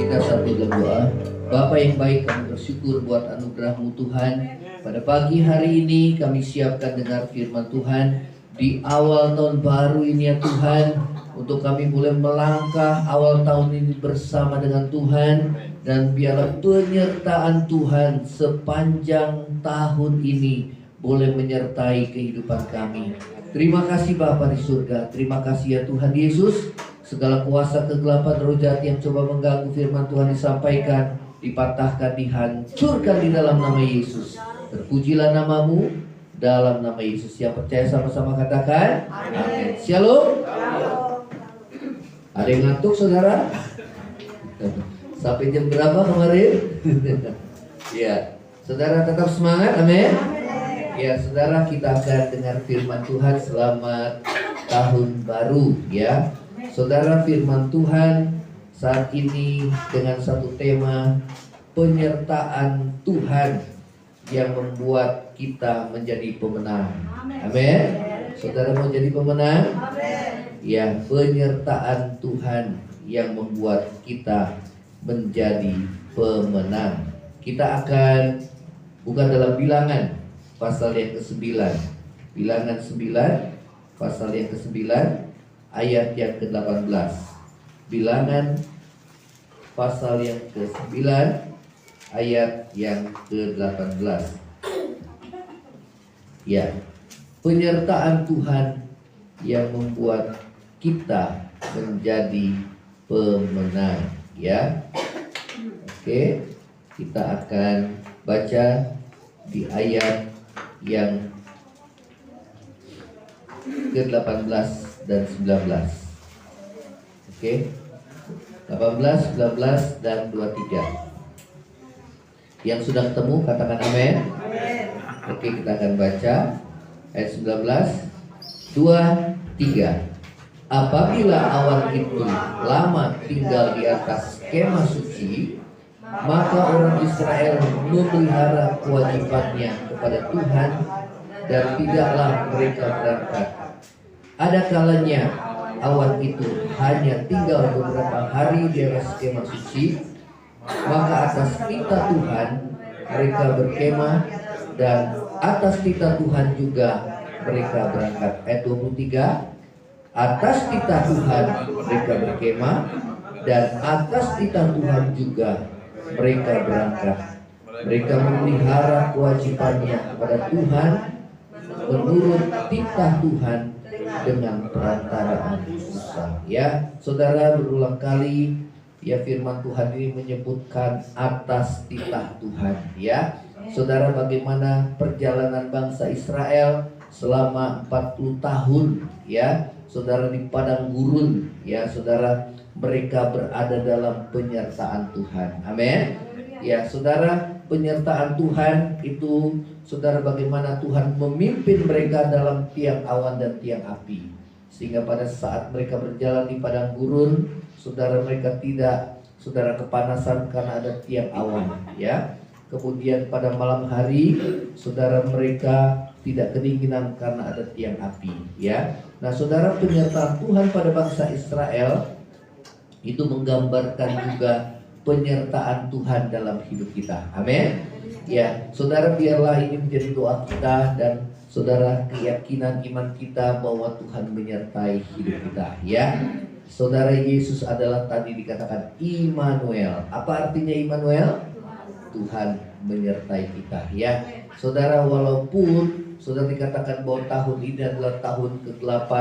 kita satu dalam doa. Bapa yang baik, kami bersyukur buat anugerah-Mu Tuhan. Pada pagi hari ini kami siapkan dengar firman Tuhan di awal tahun baru ini ya Tuhan, untuk kami boleh melangkah awal tahun ini bersama dengan Tuhan, dan biarlah penyertaan Tuhan sepanjang tahun ini boleh menyertai kehidupan kami. Terima kasih Bapa di surga, terima kasih ya Tuhan Yesus. Segala kuasa kegelapan roh jahat yang coba mengganggu firman Tuhan disampaikan, dipatahkan, dihancurkan di dalam nama Yesus. Terpujilah namamu dalam nama Yesus. Yang percaya sama-sama katakan amin. Shalom. Ada yang ngantuk saudara? Sampai jam berapa kemarin? Ya, saudara tetap semangat, amin. Ya, saudara, kita akan dengar firman Tuhan. Selamat tahun baru ya. Saudara, firman Tuhan saat ini dengan satu tema, penyertaan Tuhan yang membuat kita menjadi pemenang. Amin. Saudara mau jadi pemenang? Ya, penyertaan Tuhan yang membuat kita menjadi pemenang. Kita akan buka dalam Bilangan pasal yang ke-9. Bilangan 9 pasal yang ke-9 ayat yang ke-18. Bilangan pasal yang ke-9 ayat yang ke-18. Ya, penyertaan Tuhan yang membuat kita menjadi pemenang ya. Oke, kita akan baca di ayat yang ke-18 dan 19. Oke. 18, 19 dan 23. Yang sudah ketemu katakan amin. Oke, kita akan baca ayat 19. 2, 3. Apabila awan itu lama tinggal di atas kemah suci, maka orang Israel memelihara kewajibannya kepada Tuhan dan tidaklah mereka berangkat. Ada kalanya awan itu hanya tinggal beberapa hari di atas kemah suci, maka atas titah Tuhan mereka berkemah, dan atas titah Tuhan juga mereka berangkat. Ayat 23. Atas titah Tuhan mereka berkemah, dan atas titah Tuhan juga mereka berangkat. Mereka memelihara kewajibannya kepada Tuhan menurut titah Tuhan dengan perantaraan Musa. Ya, saudara, berulang kali ya firman Tuhan ini menyebutkan atas titah Tuhan. Ya, saudara, bagaimana perjalanan bangsa Israel selama 40 tahun ya, saudara, di padang gurun ya, saudara, mereka berada dalam penyertaan Tuhan. Amin. Ya, saudara, penyertaan Tuhan itu, saudara, bagaimana Tuhan memimpin mereka dalam tiang awan dan tiang api, sehingga pada saat mereka berjalan di padang gurun, saudara, mereka tidak, saudara, kepanasan karena ada tiang awan ya. Kemudian pada malam hari, saudara, mereka tidak kedinginan karena ada tiang api ya. Nah, saudara, penyertaan Tuhan pada bangsa Israel itu menggambarkan juga penyertaan Tuhan dalam hidup kita. Amin. Ya, saudara, biarlah ini menjadi doa kita dan saudara, keyakinan iman kita bahwa Tuhan menyertai hidup kita ya. Saudara, Yesus adalah tadi dikatakan Immanuel. Apa artinya Immanuel? Tuhan menyertai kita ya. Saudara, walaupun saudara dikatakan bahwa tahun ini adalah tahun ke-8,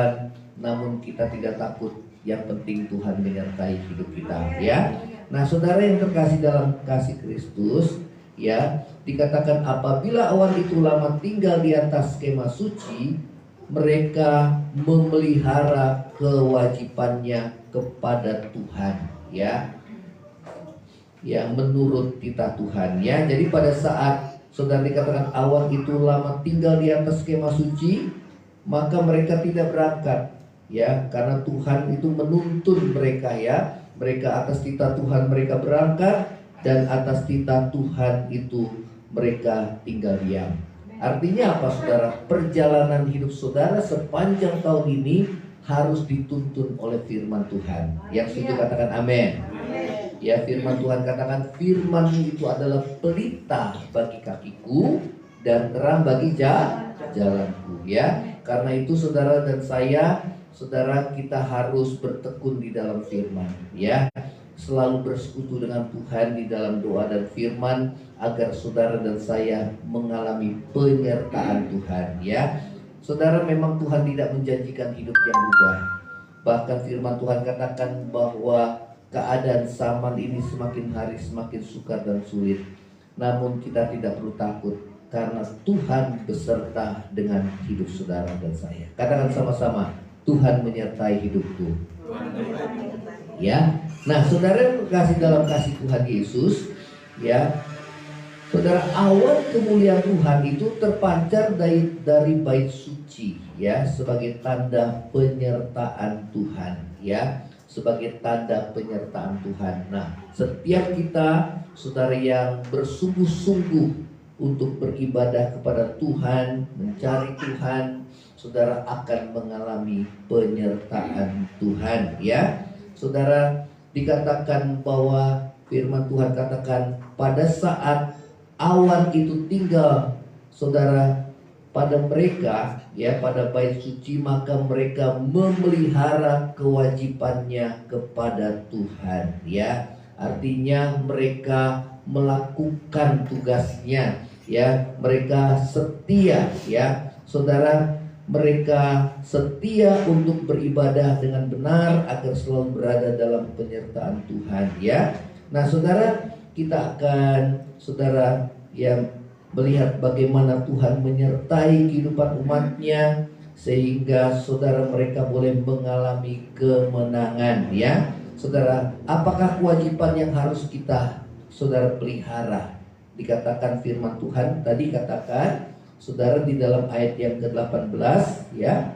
namun kita tidak takut. Yang penting Tuhan menyertai hidup kita ya. Nah, saudara yang terkasih dalam kasih Kristus ya, dikatakan apabila awan itu lama tinggal di atas kemah suci, mereka memelihara kewajibannya kepada Tuhan ya, yang menurut titah Tuhan ya. Jadi pada saat saudara dikatakan awan itu lama tinggal di atas kemah suci, maka mereka tidak berangkat ya, karena Tuhan itu menuntun mereka ya. Mereka atas titah Tuhan mereka berangkat, dan atas titah Tuhan itu mereka tinggal diam. Artinya apa, saudara? Perjalanan hidup saudara sepanjang tahun ini harus dituntun oleh firman Tuhan. Yang setuju katakan amin. Ya, firman Tuhan katakan, firman-Mu itu adalah pelita bagi kakiku dan terang bagi jalanku. Ya, karena itu saudara dan saya, saudara, kita harus bertekun di dalam firman. Ya, selalu bersekutu dengan Tuhan di dalam doa dan firman, agar saudara dan saya mengalami penyertaan Tuhan. Ya, saudara, memang Tuhan tidak menjanjikan hidup yang mudah. Bahkan firman Tuhan katakan bahwa keadaan zaman ini semakin hari semakin sukar dan sulit. Namun kita tidak perlu takut, karena Tuhan beserta dengan hidup saudara dan saya. Katakan sama-sama, Tuhan menyertai hidupku. Ya, nah saudara yang kasih dalam kasih Tuhan Yesus, ya, saudara, awan kemuliaan Tuhan itu terpancar dari bait suci, ya, sebagai tanda penyertaan Tuhan, ya, sebagai tanda penyertaan Tuhan. Nah, setiap kita, saudara, yang bersungguh-sungguh untuk beribadah kepada Tuhan, mencari Tuhan, saudara akan mengalami penyertaan Tuhan. Ya, saudara, dikatakan bahwa firman Tuhan katakan pada saat awan itu tinggal, saudara, pada mereka, ya, pada bait suci, maka mereka memelihara kewajibannya kepada Tuhan. Ya, artinya mereka melakukan tugasnya, ya, mereka setia, ya, saudara, mereka setia untuk beribadah dengan benar agar selalu berada dalam penyertaan Tuhan. Ya, nah saudara, kita akan, saudara, yang melihat bagaimana Tuhan menyertai kehidupan umatnya, sehingga saudara mereka boleh mengalami kemenangan. Ya, saudara, apakah kewajiban yang harus kita, saudara, pelihara? Dikatakan firman Tuhan tadi, katakan saudara di dalam ayat yang ke-18, ya,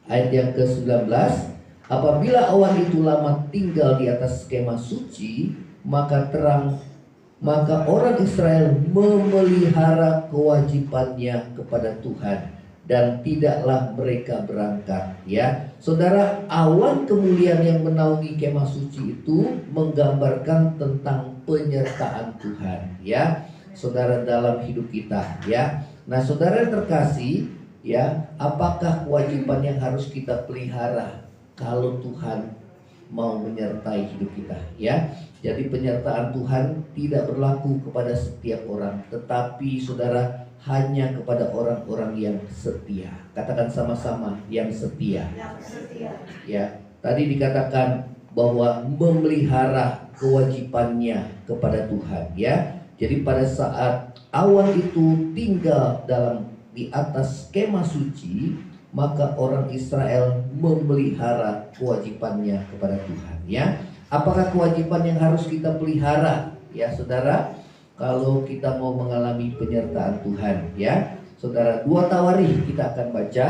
ayat yang ke-19, apabila awan itu lama tinggal di atas kemah suci, maka orang Israel memelihara kewajibannya kepada Tuhan, dan tidaklah mereka berangkat. Ya, saudara, awan kemuliaan yang menaungi kemah suci itu menggambarkan tentang penyertaan Tuhan, ya, saudara, dalam hidup kita. Ya, nah saudara yang terkasih, ya, apakah kewajiban yang harus kita pelihara kalau Tuhan mau menyertai hidup kita? Ya, jadi penyertaan Tuhan tidak berlaku kepada setiap orang, tetapi saudara, hanya kepada orang-orang yang setia. Katakan sama-sama, yang setia. Ya, tadi dikatakan bahwa memelihara kewajibannya kepada Tuhan. Ya, jadi pada saat awan itu tinggal di atas kemah suci, maka orang Israel memelihara kewajibannya kepada Tuhan. Ya, apakah kewajiban yang harus kita pelihara? Ya, saudara, kalau kita mau mengalami penyertaan Tuhan, ya, saudara, 2 Tawarikh kita akan baca.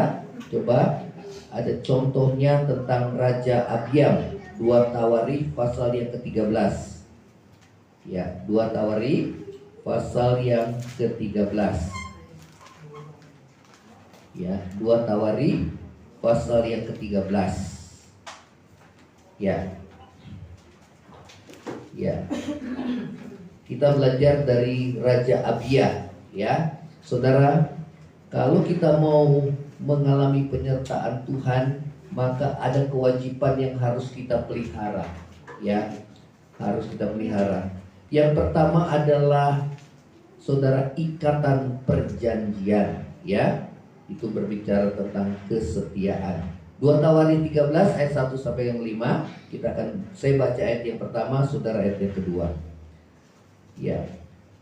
Coba, ada contohnya tentang Raja Abiam. 2 Tawarikh pasal yang ke-13. Ya, 2 Tawarikh pasal yang ke-13. Ya, 2 Tawarikh pasal yang ke-13. Ya. Ya. Kita belajar dari Raja Abia, ya. Saudara, kalau kita mau mengalami penyertaan Tuhan, maka ada kewajiban yang harus kita pelihara, ya. Harus kita pelihara. Yang pertama adalah, saudara, ikatan perjanjian, ya. Itu berbicara tentang kesetiaan. 2 Tawarikh 13 ayat 1 sampai yang 5. Saya baca ayat yang pertama, saudara ayat yang kedua. Ya.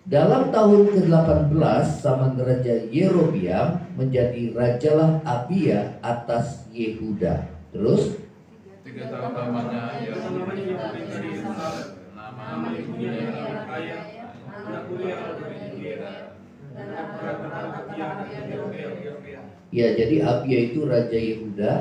Dalam tahun ke-18 zaman Raja Yerobiam, menjadi rajalah Abia atas Yehuda. Terus 3 tahun lamanya ia menjadi dari nama ibunya yang kaya, anakku yang bergembira. Ya, jadi Abia itu raja Yehuda,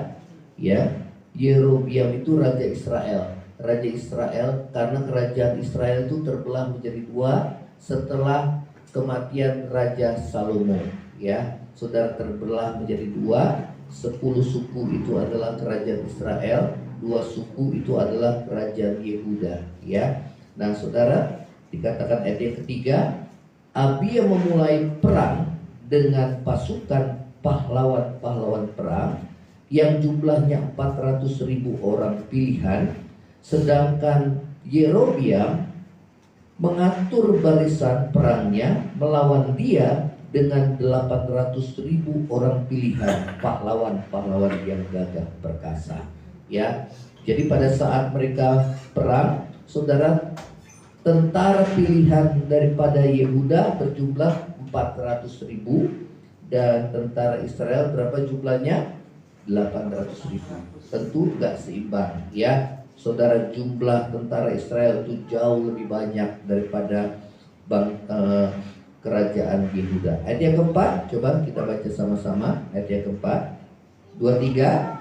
ya. Yerobiam itu raja Israel. Raja Israel, karena kerajaan Israel itu terbelah menjadi 2 setelah kematian Raja Salomo. Ya, saudara, terbelah menjadi 2. 10 suku itu adalah kerajaan Israel, dua suku itu adalah kerajaan Yehuda, ya. Nah, saudara, dikatakan ayat yang ketiga, Abia memulai perang dengan pasukan pahlawan-pahlawan perang yang jumlahnya 400.000 orang pilihan, sedangkan Yerobeam mengatur barisan perangnya melawan dia dengan 800.000 orang pilihan, pahlawan-pahlawan yang gagah perkasa, ya. Jadi pada saat mereka perang, saudara, tentara pilihan daripada Yehuda berjumlah 400.000 dan tentara Israel berapa jumlahnya? 800.000. Tentu nggak seimbang, ya. Saudara, jumlah tentara Israel itu jauh lebih banyak daripada kerajaan Yehuda. Ayat yang keempat, coba kita baca sama-sama. Ayat yang keempat, 23.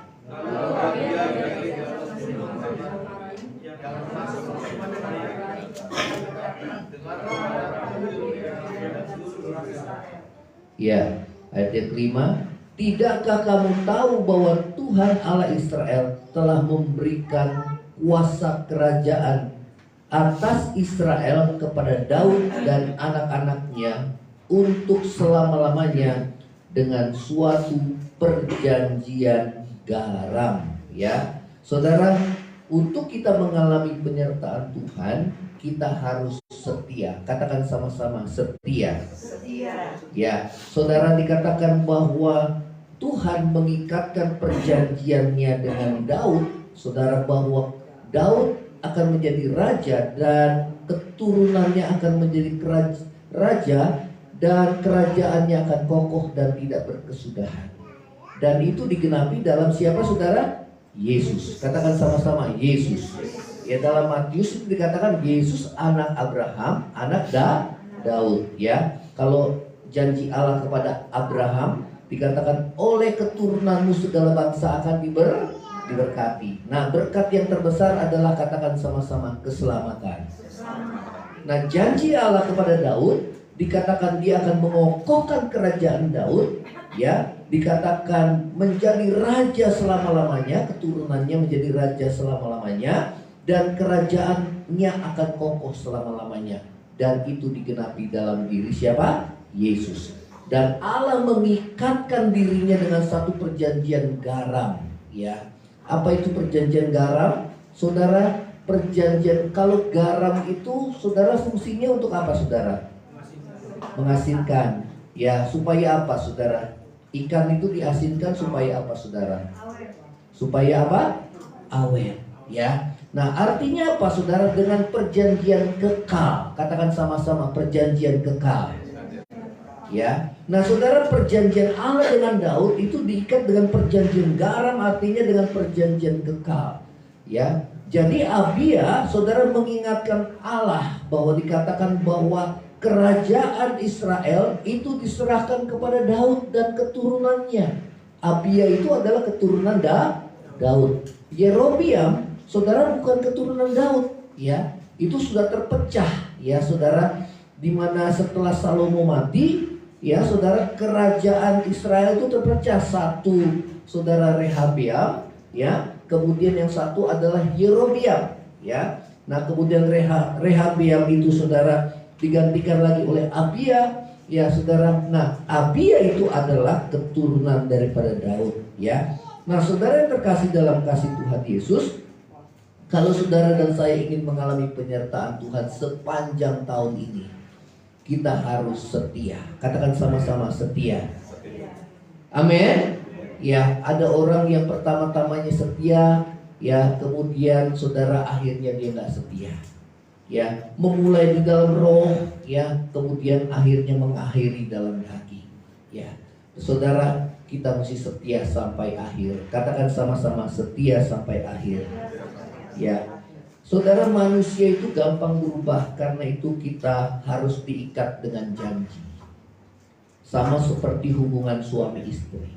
Ya, ayat yang kelima, tidakkah kamu tahu bahwa Tuhan Allah Israel telah memberikan kuasa kerajaan atas Israel kepada Daud dan anak-anaknya untuk selama-lamanya dengan suatu perjanjian garam, ya. Saudara, untuk kita mengalami penyertaan Tuhan, kita harus setia. Katakan sama-sama, setia. Setia. Ya, saudara, dikatakan bahwa Tuhan mengikatkan perjanjiannya dengan Daud, saudara, bahwa Daud akan menjadi raja dan keturunannya akan menjadi raja dan kerajaannya akan kokoh dan tidak berkesudahan. Dan itu digenapi dalam siapa, saudara? Yesus. Katakan sama-sama, Yesus. Ya, dalam Matius itu dikatakan Yesus anak Abraham, anak Daud, ya. Kalau janji Allah kepada Abraham dikatakan oleh keturunanmu segala bangsa akan diberkati. Nah, berkat yang terbesar adalah, katakan sama-sama, keselamatan. Nah, janji Allah kepada Daud dikatakan dia akan mengokohkan kerajaan Daud, ya. Dikatakan menjadi raja selama-lamanya, keturunannya menjadi raja selama-lamanya, dan kerajaannya akan kokoh selama-lamanya. Dan itu digenapi dalam diri siapa? Yesus. Dan Allah mengikatkan dirinya dengan satu perjanjian garam, ya. Apa itu perjanjian garam? Saudara, perjanjian, kalau garam itu, saudara, fungsinya untuk apa, saudara? Mengasinkan. Ya, supaya apa, saudara? Ikan itu diasinkan supaya apa, saudara? Supaya apa? Awet, ya. Nah, artinya apa, saudara? Dengan perjanjian kekal. Katakan sama-sama, perjanjian kekal. Ya. Nah, saudara, perjanjian Allah dengan Daud itu diikat dengan perjanjian garam, artinya dengan perjanjian kekal. Ya. Jadi Abia, saudara, mengingatkan Allah bahwa dikatakan bahwa kerajaan Israel itu diserahkan kepada Daud dan keturunannya. Abia itu adalah keturunan Daud. Yerobeam, saudara, bukan keturunan Daud, ya. Itu sudah terpecah, ya, saudara, di mana setelah Salomo mati, ya, saudara, kerajaan Israel itu terpecah. Satu, saudara, Rehabeam, ya. Kemudian yang satu adalah Yerobeam, ya. Nah, kemudian Rehabeam itu, saudara, digantikan lagi oleh Abia, ya, saudara. Nah, Abia itu adalah keturunan daripada Daud, ya. Nah, saudara yang terkasih dalam kasih Tuhan Yesus, kalau saudara dan saya ingin mengalami penyertaan Tuhan sepanjang tahun ini, kita harus setia. Katakan sama-sama, setia. Amin. Ya, ada orang yang pertama-tamanya setia, ya, kemudian saudara akhirnya dia nggak setia. Ya, memulai di dalam roh, ya, kemudian akhirnya mengakhiri dalam hati. Ya, saudara, kita mesti setia sampai akhir. Katakan sama-sama, setia sampai akhir. Ya, saudara, manusia itu gampang berubah, karena itu kita harus diikat dengan janji. Sama seperti hubungan suami istri.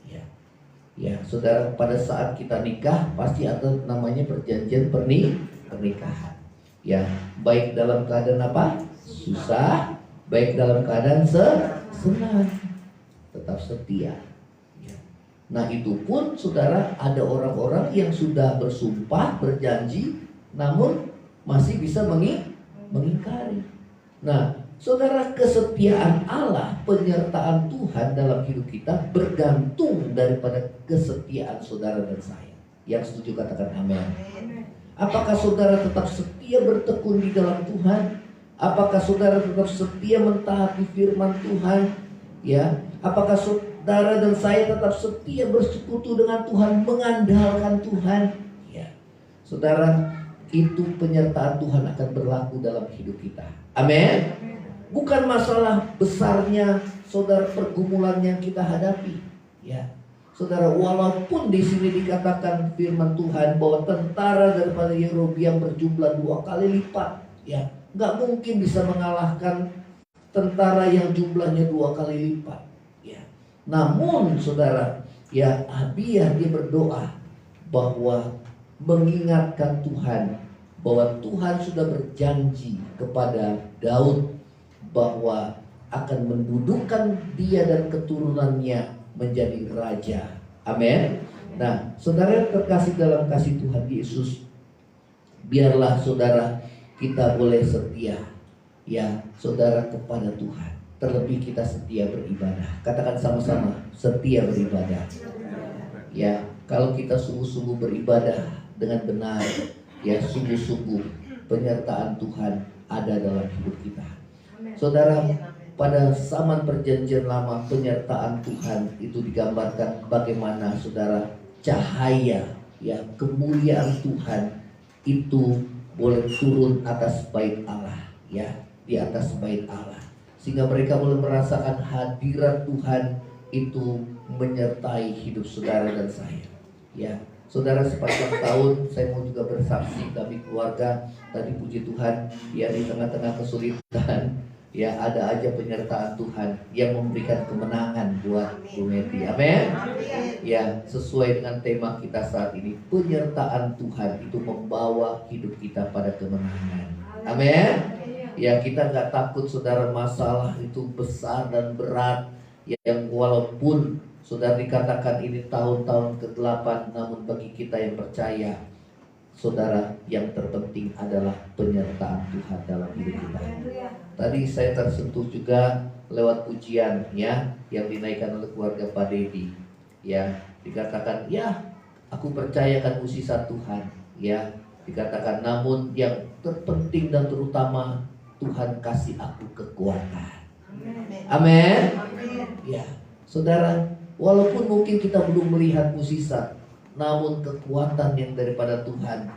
Ya, ya, saudara, pada saat kita nikah pasti ada namanya perjanjian pernikahan. Ya, baik dalam keadaan apa? Susah, baik dalam keadaan senang, tetap setia. Ya. Nah itu pun saudara, ada orang-orang yang sudah bersumpah, berjanji, namun masih bisa mengingkari. Nah saudara, kesetiaan Allah, penyertaan Tuhan dalam hidup kita bergantung daripada kesetiaan saudara dan saya. Yang setuju katakan amin. Apakah saudara tetap setia bertekun di dalam Tuhan? Apakah saudara tetap setia mentaati firman Tuhan? Ya, apakah saudara dan saya tetap setia bersekutu dengan Tuhan, mengandalkan Tuhan? Ya, saudara, itu penyertaan Tuhan akan berlaku dalam hidup kita. Amin. Bukan masalah besarnya saudara pergumulan yang kita hadapi. Ya, saudara, walaupun di sini dikatakan firman Tuhan bahwa tentara daripada Yerobeam berjumlah 2 kali lipat, ya, nggak mungkin bisa mengalahkan tentara yang jumlahnya 2 kali lipat. Ya, namun saudara, ya, Abia dia berdoa bahwa mengingatkan Tuhan bahwa Tuhan sudah berjanji kepada Daud bahwa akan mendudukkan dia dan keturunannya menjadi raja. Amin. Nah, saudara terkasih dalam kasih Tuhan Yesus, biarlah saudara kita boleh setia, ya saudara, kepada Tuhan. Terlebih kita setia beribadah. Katakan sama-sama, setia beribadah. Ya, kalau kita sungguh-sungguh beribadah dengan benar, ya sungguh-sungguh penyertaan Tuhan ada dalam hidup kita. Saudara, pada zaman perjanjian lama, penyertaan Tuhan itu digambarkan bagaimana saudara cahaya, ya, kemuliaan Tuhan itu boleh turun atas bait Allah, ya, di atas bait Allah, sehingga mereka boleh merasakan hadirat Tuhan itu menyertai hidup saudara dan saya. Ya, saudara, sepanjang tahun saya mau juga bersaksi, kami keluarga tadi puji Tuhan, ya, di tengah-tengah kesulitan, ya, ada aja penyertaan Tuhan yang memberikan kemenangan buat Bu Meti. Amin. Ya, sesuai dengan tema kita saat ini, penyertaan Tuhan itu membawa hidup kita pada kemenangan. Amin. Ya, kita nggak takut saudara masalah itu besar dan berat, yang walaupun saudara dikatakan ini tahun-tahun ke-8, namun bagi kita yang percaya, saudara, yang terpenting adalah penyertaan Tuhan dalam hidup kita. Tadi saya tersentuh juga lewat pujian, ya, yang dinaikkan oleh keluarga Pak Dedi. Ya, dikatakan, ya, aku percayakan mukjizat Tuhan. Ya, dikatakan, namun yang terpenting dan terutama, Tuhan kasih aku kekuatan. Amin. Ya, saudara, walaupun mungkin kita belum melihat mukjizat, namun kekuatan yang daripada Tuhan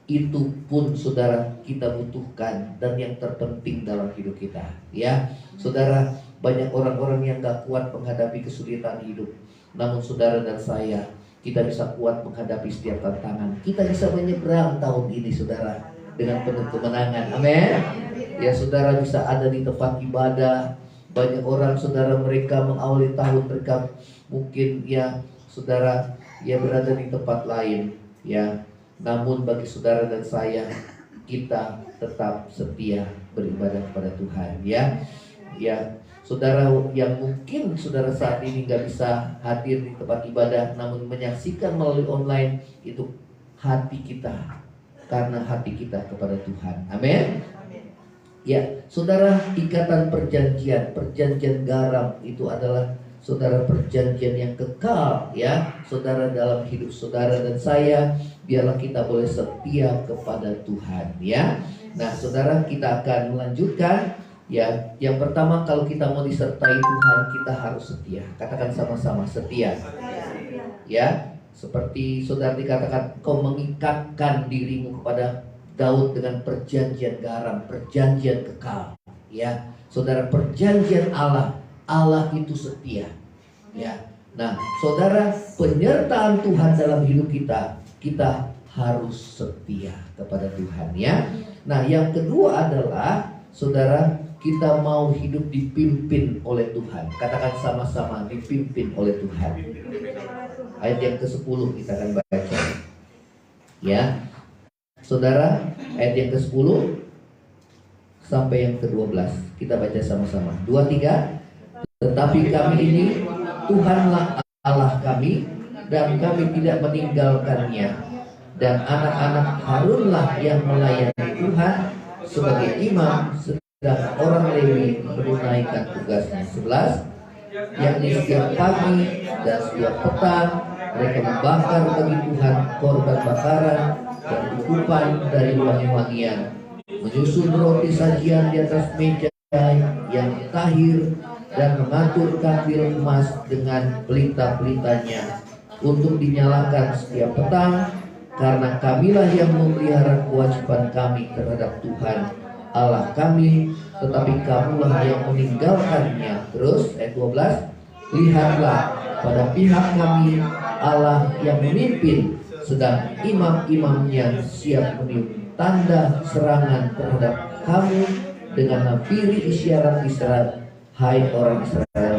itu pun saudara kita butuhkan dan yang terpenting dalam hidup kita. Ya, saudara, banyak orang-orang yang gak kuat menghadapi kesulitan hidup, namun saudara dan saya, kita bisa kuat menghadapi setiap tantangan. Kita bisa menyeberang tahun ini saudara dengan penuh kemenangan. Amin. Ya, saudara bisa ada di tempat ibadah. Banyak orang saudara, mereka mengawali tahun, mereka mungkin, ya saudara, ya berada di tempat lain, ya. Namun bagi saudara dan saya, kita tetap setia beribadah kepada Tuhan, ya. Ya, saudara yang mungkin saudara saat ini nggak bisa hadir di tempat ibadah, namun menyaksikan melalui online, itu hati kita, karena hati kita kepada Tuhan. Amin. Ya, saudara, ikatan perjanjian garam itu adalah saudara perjanjian yang kekal, ya saudara, dalam hidup saudara dan saya. Biarlah kita boleh setia kepada Tuhan, ya. Nah saudara, kita akan melanjutkan, ya. Yang pertama, kalau kita mau disertai Tuhan, kita harus setia. Katakan sama-sama, setia. Ya, seperti saudara dikatakan, kau mengikatkan dirimu kepada Daud dengan perjanjian garam, perjanjian kekal, ya saudara, perjanjian Allah. Allah itu setia, ya. Nah saudara, penyertaan Tuhan dalam hidup kita, kita harus setia kepada Tuhan, ya. Nah yang kedua adalah saudara, kita mau hidup dipimpin oleh Tuhan. Katakan sama-sama, dipimpin oleh Tuhan. Ayat yang ke-10 kita akan baca, ya saudara, ayat yang ke-10 sampai yang ke-12. Kita baca sama-sama. 2, 3. Tetapi kami ini, Tuhanlah Allah kami, dan kami tidak meninggalkannya. Dan anak-anak Harunlah yang melayani Tuhan sebagai imam, sedang orang Lewi menunaikan tugasnya. 11, yakni setiap pagi dan setiap petang mereka membakar bagi Tuhan korban bakaran dan ukupan dari wangi-wangian, menyusun roti sajian di atas meja yang tahir, dan mengatur kandil emas dengan pelita-pelitanya untuk dinyalakan setiap petang, karena kamilah yang memelihara kewajiban kami terhadap Tuhan Allah kami, tetapi kamulah yang meninggalkannya. Terus ayat 12, lihatlah pada pihak kami Allah yang memimpin, sedang imam-imamnya siap meniup tanda serangan terhadap kamu dengan nafiri isyarat-isyarat. Hai orang Israel,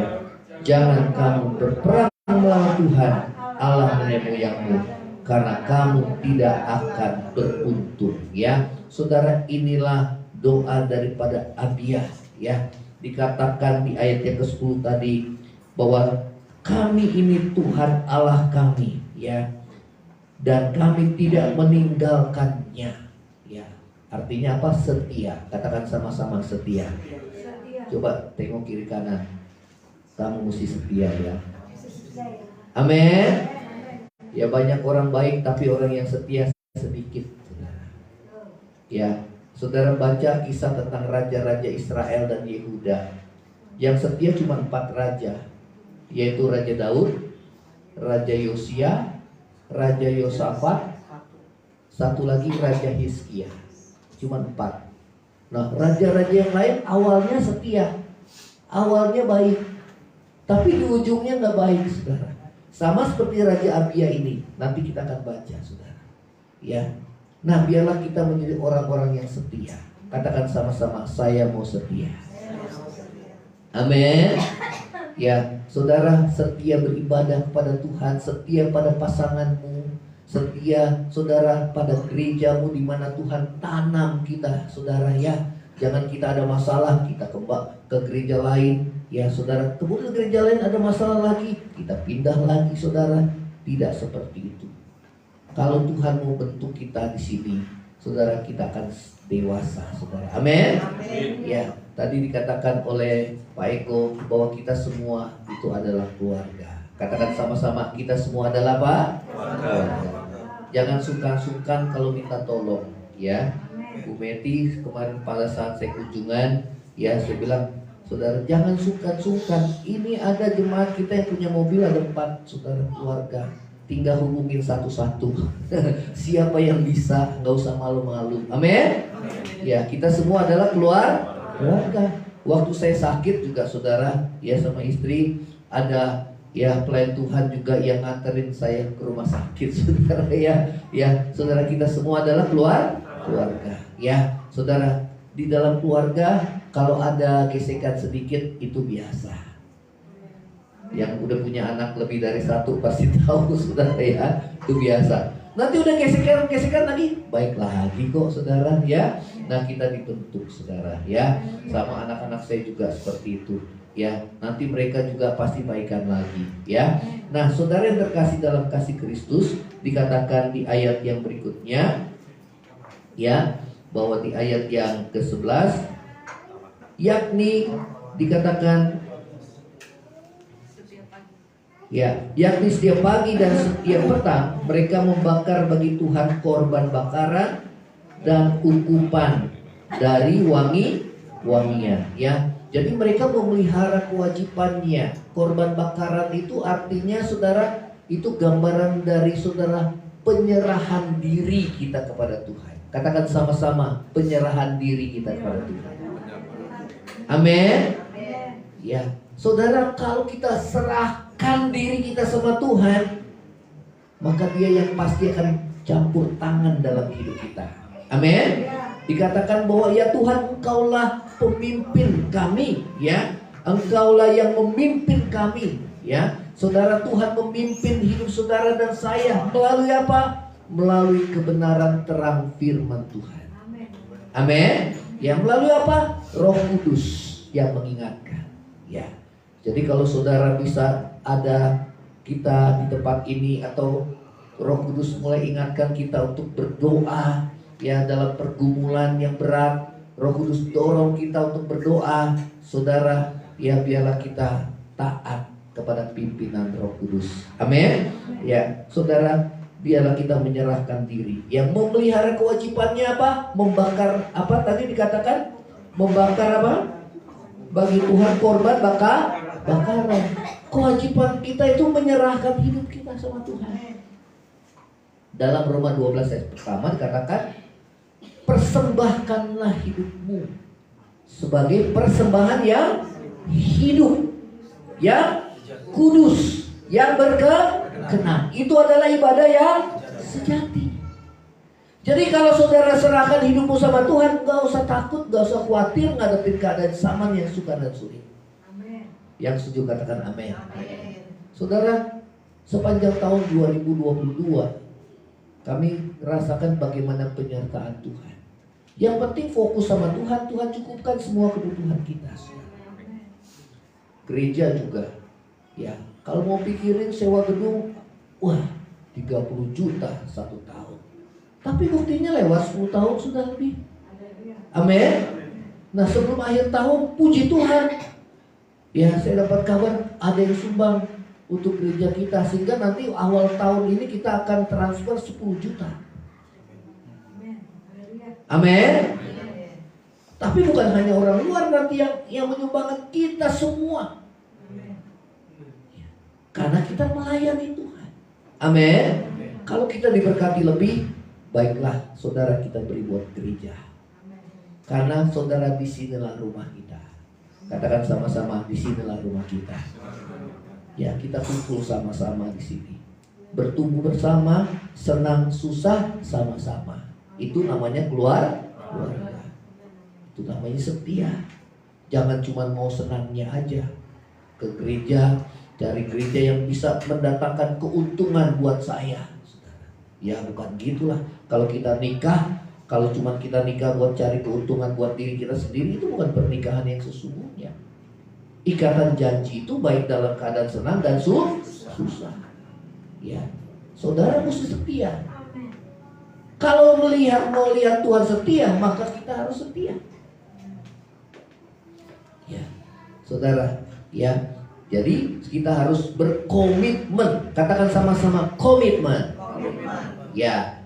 jangan kamu berperang melawan Tuhan Allah nenek moyangmu, karena kamu tidak akan beruntung. Ya, saudara, inilah doa daripada Abia. Ya, dikatakan di ayat yang ke-10 tadi bahwa kami ini Tuhan Allah kami, ya, dan kami tidak meninggalkannya. Ya, artinya apa? Setia. Katakan sama-sama, setia. Coba tengok kiri kanan. Kamu mesti setia, ya. Amin. Ya, banyak orang baik tapi orang yang setia sedikit. Ya, saudara baca kisah tentang raja-raja Israel dan Yehuda. Yang setia cuma 4 raja, yaitu Raja Daud, Raja Yosia, Raja Yosafat, satu lagi Raja Hizkia. Cuma 4. Nah, raja-raja yang lain awalnya setia, awalnya baik, tapi di ujungnya nggak baik, saudara. Sama seperti Raja Abia ini, nanti kita akan baca, saudara. Ya, nah biarlah kita menjadi orang-orang yang setia. Katakan sama-sama, saya mau setia. Amin. Ya, saudara, setia beribadah kepada Tuhan, setia pada pasanganmu, setia saudara pada gerejamu di mana Tuhan tanam kita, saudara, ya. Jangan kita ada masalah kita ke gereja lain, ya saudara. Kemudian gereja lain ada masalah lagi, kita pindah lagi, saudara. Tidak seperti itu. Kalau Tuhan mau bentuk kita di sini, saudara, kita akan dewasa, saudara. Amin. Ya, tadi dikatakan oleh Pak Eko bahwa kita semua itu adalah keluarga. Katakan sama-sama, kita semua adalah apa? Keluarga. Jangan sungkan-sungkan kalau minta tolong, ya. Bu Meti kemarin pada saat saya kunjungan, ya, saya bilang, saudara, jangan sungkan-sungkan. Ini ada jemaat kita yang punya mobil, ada 4 saudara keluarga. Tinggal hubungin satu-satu. Siapa yang bisa, nggak usah malu-malu. Amin. Ya, kita semua adalah keluarga. Waktu saya sakit juga, saudara, ya, sama istri, ada ya pelayan Tuhan juga yang nganterin saya ke rumah sakit, saudara, ya, saudara, kita semua adalah keluarga, ya, saudara. Di dalam keluarga kalau ada gesekan sedikit itu biasa. Yang udah punya anak lebih dari 1 pasti tahu, saudara, ya, itu biasa. Nanti udah gesekan lagi, baik lagi kok, saudara, ya. Nah, kita dibentuk, saudara, ya. Sama anak-anak saya juga seperti itu. Ya, nanti mereka juga pasti baikan lagi, ya. Nah, saudara yang terkasih dalam kasih Kristus, dikatakan di ayat yang berikutnya, ya, bahwa di ayat yang ke-11, yakni dikatakan, ya, yakni setiap pagi dan setiap petang mereka membakar bagi Tuhan korban bakaran dan ukupan dari wangi-wangian, ya. Jadi mereka memelihara kewajibannya. Korban bakaran itu artinya, saudara, itu gambaran dari, saudara, penyerahan diri kita kepada Tuhan. Katakan sama-sama, penyerahan diri kita kepada Tuhan. Amin. Ya, saudara, kalau kita serahkan diri kita sama Tuhan, maka Dia yang pasti akan campur tangan dalam hidup kita. Amin. Dikatakan bahwa ya Tuhan, Engkaulah pemimpin kami, ya. Engkaulah yang memimpin kami, ya. Saudara, Tuhan memimpin hidup saudara dan saya melalui apa? Melalui kebenaran terang firman Tuhan. Amin. Ya, melalui apa? Roh Kudus yang mengingatkan, ya. Jadi kalau saudara bisa ada kita di tempat ini atau Roh Kudus mulai ingatkan kita untuk berdoa ya dalam pergumulan yang berat. Roh Kudus dorong kita untuk berdoa, saudara, ya biarlah kita taat kepada pimpinan Roh Kudus. Amin. Ya, saudara, biarlah kita menyerahkan diri. Yang memelihara kewajibannya apa? Membakar apa tadi dikatakan? Membakar apa? Bagi Tuhan korban bakaran. Kewajiban kita itu menyerahkan hidup kita sama Tuhan. Dalam Roma 12 ayat pertama dikatakan, persembahkanlah hidupmu sebagai persembahan yang hidup, yang kudus, yang berkenan. Itu adalah ibadah yang sejati. Jadi kalau saudara serahkan hidupmu sama Tuhan, gak usah takut, gak usah khawatir ngadepin keadaan zaman yang sukar dan sulit. Yang setuju katakan amin. Saudara, sepanjang tahun 2022 kami rasakan bagaimana penyertaan Tuhan. Yang penting fokus sama Tuhan, Tuhan cukupkan semua kebutuhan kita. Gereja juga, ya kalau mau pikirin sewa gedung, wah 30 juta 1 tahun. Tapi buktinya lewat 10 tahun sudah lebih. Amin. Nah sebelum akhir tahun, puji Tuhan, ya saya dapat kabar ada yang sumbang untuk gereja kita, sehingga nanti awal tahun ini kita akan transfer 10 juta. Amin. Tapi bukan hanya orang luar nanti yang menyumbangkan, kita semua. Karena kita melayani Tuhan. Amin. Kalau kita diberkati lebih, baiklah saudara kita beri buat gereja. Karena saudara disinilah rumah kita. Katakan sama-sama, disinilah rumah kita. Ya, kita kumpul sama-sama di sini. Bertumbuh bersama, senang susah sama-sama. Itu namanya keluarga. Itu namanya setia. Jangan cuma mau senangnya aja. Ke gereja, cari gereja yang bisa mendatangkan keuntungan buat saya. Ya bukan gitulah. Kalau kita nikah, kalau cuma kita nikah buat cari keuntungan buat diri kita sendiri, itu bukan pernikahan yang sesungguhnya. Ikatan janji itu baik dalam keadaan senang dan susah. Ya, saudara mesti setia. Kalau mau lihat Tuhan setia, maka kita harus setia. Ya, saudara, ya. Jadi kita harus berkomitmen. Katakan sama-sama komitmen. Ya,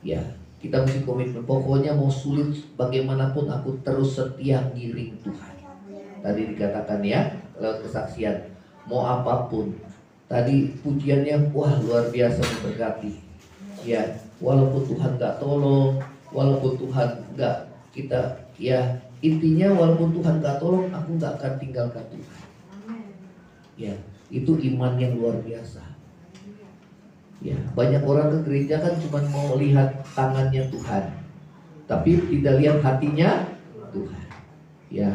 ya. Kita mesti komitmen. Pokoknya mau sulit bagaimanapun aku terus setia ngiring Tuhan. Tadi dikatakan ya lewat kesaksian. Mau apapun. Tadi pujiannya wah luar biasa memberkati. Ya, walaupun Tuhan gak tolong, walaupun Tuhan gak kita, ya intinya walaupun Tuhan gak tolong, aku gak akan tinggalkan Tuhan. Ya, itu iman yang luar biasa. Ya, banyak orang ke gereja kan cuma mau lihat tangannya Tuhan, tapi tidak lihat hatinya Tuhan. Ya,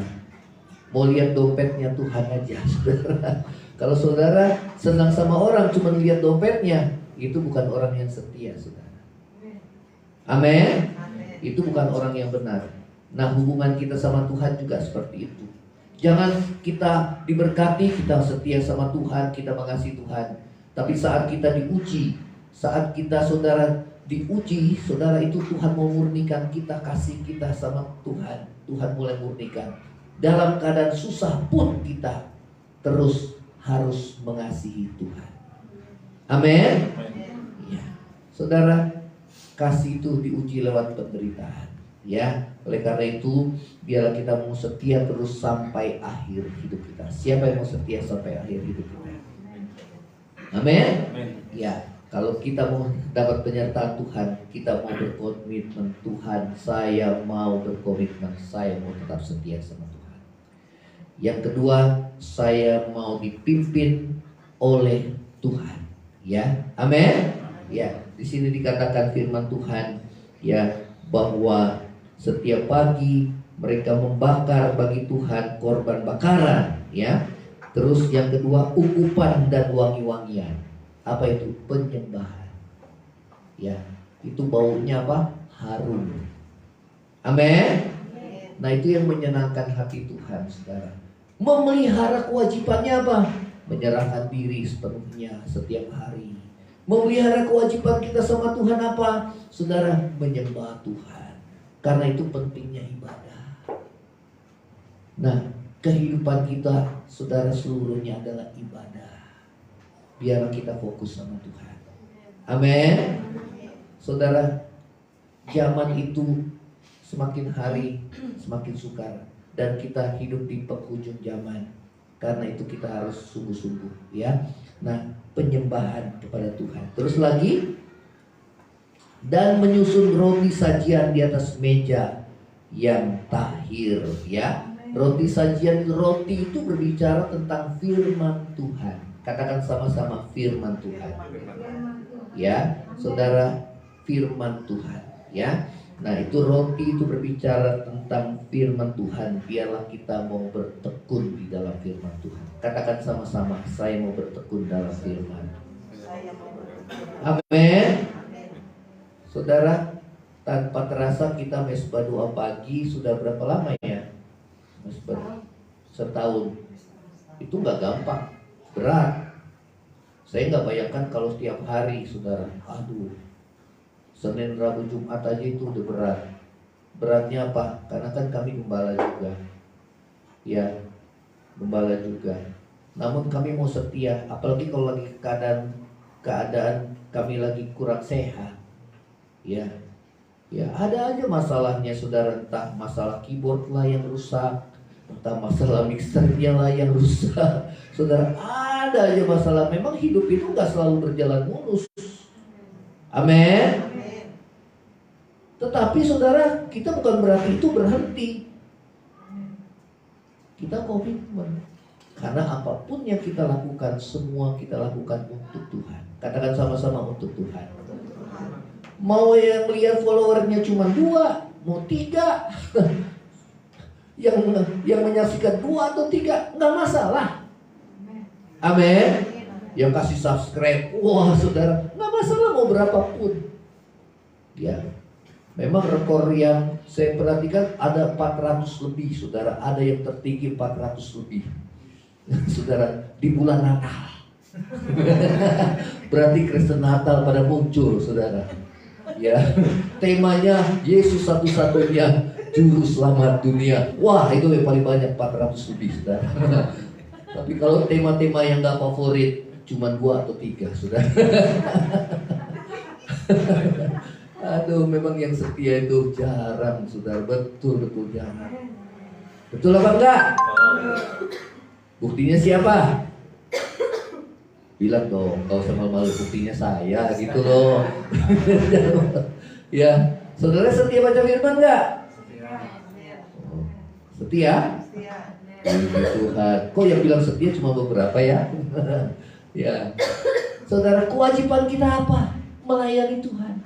mau lihat dompetnya Tuhan aja. Kalau saudara senang sama orang cuma lihat dompetnya, itu bukan orang yang setia, saudara. Amin. Itu bukan orang yang benar. Nah, hubungan kita sama Tuhan juga seperti itu. Jangan kita diberkati, kita setia sama Tuhan, kita mengasihi Tuhan. Tapi saat kita diuji, saat kita saudara diuji, saudara itu Tuhan mau murnikan kita, kasih kita sama Tuhan. Tuhan mulai murnikan. Dalam keadaan susah pun kita terus harus mengasihi Tuhan. Amin. Ya. Saudara, kasih itu diuji lewat penderitaan. Ya, oleh karena itu biarlah kita mau setia terus sampai akhir hidup kita. Siapa yang mau setia sampai akhir hidup kita? Amin. Ya, kalau kita mau dapat penyertaan Tuhan, kita mau berkomitmen, Tuhan saya mau berkomitmen, saya mau tetap setia sama Tuhan. Yang kedua, saya mau dipimpin oleh Tuhan. Ya, amin. Ya, di sini dikatakan firman Tuhan ya bahwa setiap pagi mereka membakar bagi Tuhan korban bakaran, ya. Terus yang kedua, ukupan dan wangi-wangian. Apa itu? Penyembahan. Ya, itu baunya apa? Harum. Amin. Nah, itu yang menyenangkan hati Tuhan, saudara. Memelihara kewajibannya apa? menyerahkan diri sepenuhnya setiap hari. Memelihara kewajiban kita sama Tuhan apa? Saudara, menyembah Tuhan. Karena itu pentingnya ibadah. Nah, kehidupan kita, saudara, seluruhnya adalah ibadah. Biar kita fokus sama Tuhan. Amin. Saudara, zaman itu semakin hari semakin sukar, dan kita hidup di penghujung zaman. Karena itu kita harus sungguh-sungguh, ya. Nah, penyembahan kepada Tuhan. Terus lagi, dan menyusun roti sajian di atas meja yang tahir, ya. Roti sajian, roti itu berbicara tentang firman Tuhan. Katakan sama-sama, firman Tuhan. Ya, saudara, firman Tuhan, ya. Nah, itu roti itu berbicara tentang firman Tuhan. Biarlah kita mau bertekun di dalam firman Tuhan. Katakan sama-sama, saya mau bertekun dalam firman. Amin. Saudara, tanpa terasa kita mesbah doa pagi sudah berapa lama ya? Mesbah setahun. Itu nggak gampang, berat. Saya nggak bayangkan kalau setiap hari, saudara. Aduh, Senin, Rabu, Jumat aja itu udah berat. Beratnya apa? Karena kan kami gembala juga. Ya, gembala juga. Namun kami mau setia, apalagi kalau lagi keadaan kami lagi kurang sehat. Ya, ya ada aja masalahnya, saudara. Entah masalah keyboard lah yang rusak, entah masalah mixernya lah yang rusak. Saudara, ada aja masalah. Memang hidup itu gak selalu berjalan mulus. Amin. Tetapi saudara, kita bukan berarti itu berhenti. Kita komitmen. Karena apapun yang kita lakukan, semua kita lakukan untuk Tuhan. Katakan sama-sama, untuk Tuhan. Mau yang lihat followernya cuma 2, mau 3, yang menyaksikan 2 atau 3, nggak masalah. Amin. Yang kasih subscribe, wah saudara, nggak masalah mau berapapun. Ya, memang rekor yang saya perhatikan ada 400 lebih, saudara. Ada yang tertinggi 400 lebih. Saudara, di bulan Natal. Berarti Kristen Natal pada muncul, saudara. Ya, temanya Yesus satu-satunya juru selamat dunia. Wah, itu yang paling banyak, 400 lebih, saudara. Tapi kalau tema-tema yang gak favorit, cuma 2 atau 3, saudara. Aduh, memang yang setia itu jarang, saudara. Betul-betul jarang. Betul apa enggak? Buktinya siapa? Bilang dong, gak usah malu-malu, buktinya saya, gitu loh. Ya, saudara setia baca firman enggak? Setia? Tuhan. Kok yang bilang setia cuma beberapa ya? Ya. Saudara, kewajiban kita apa? Melayani Tuhan.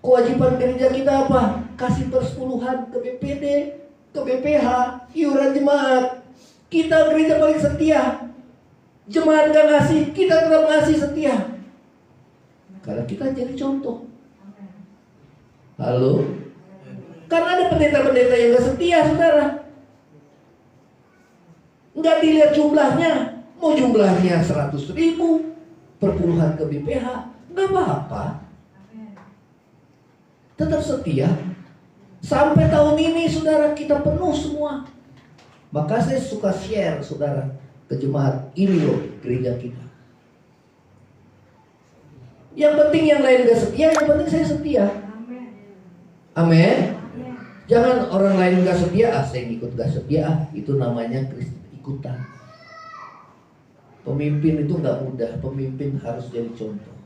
Kewajiban gereja kita apa? Kasih persepuluhan ke BPD, ke BPH, iuran jemaat. Kita gereja paling setia. Jemaat gak ngasih, kita tetap ngasih setia. Karena kita jadi contoh. Halo? Karena ada pendeta-pendeta yang gak setia, saudara. Nggak dilihat jumlahnya. Mau jumlahnya 100.000, perpuluhan ke BPH, nggak apa-apa. Tetap setia. Sampai tahun ini, saudara, kita penuh semua. Maka saya suka share, saudara, ke jemaat. Ini loh gereja kita. Yang penting yang lain gak setia, yang penting saya setia. Amin. Jangan orang lain gak setia, saya ikut gak setia. Itu namanya Kristen ikutan. Pemimpin itu gak mudah. Pemimpin harus jadi contoh.